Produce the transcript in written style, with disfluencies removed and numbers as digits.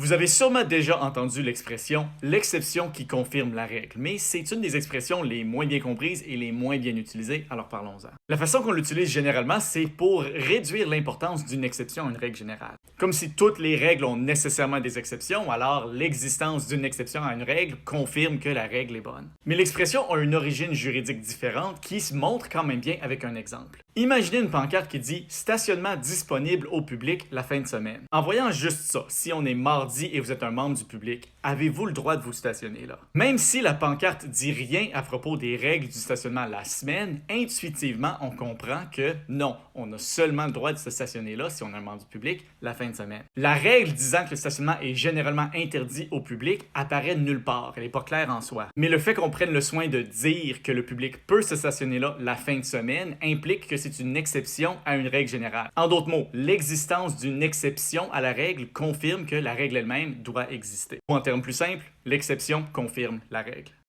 Vous avez sûrement déjà entendu l'expression « l'exception qui confirme la règle », mais c'est une des expressions les moins bien comprises et les moins bien utilisées, alors parlons-en. La façon qu'on l'utilise généralement, c'est pour réduire l'importance d'une exception à une règle générale. Comme si toutes les règles ont nécessairement des exceptions, alors l'existence d'une exception à une règle confirme que la règle est bonne. Mais l'expression a une origine juridique différente qui se montre quand même bien avec un exemple. Imaginez une pancarte qui dit « Stationnement disponible au public la fin de semaine ». En voyant juste ça, si on est mardi et vous êtes un membre du public, avez-vous le droit de vous stationner là? Même si la pancarte dit rien à propos des règles du stationnement la semaine, intuitivement, on comprend que non, on a seulement le droit de se stationner là si on est un membre du public la fin de semaine. La règle disant que le stationnement est généralement interdit au public apparaît nulle part, elle n'est pas claire en soi. Mais le fait qu'on prenne le soin de dire que le public peut se stationner là la fin de semaine implique que c'est une exception à une règle générale. En d'autres mots, l'existence d'une exception à la règle confirme que la règle elle-même doit exister. Ou en termes plus simples, l'exception confirme la règle.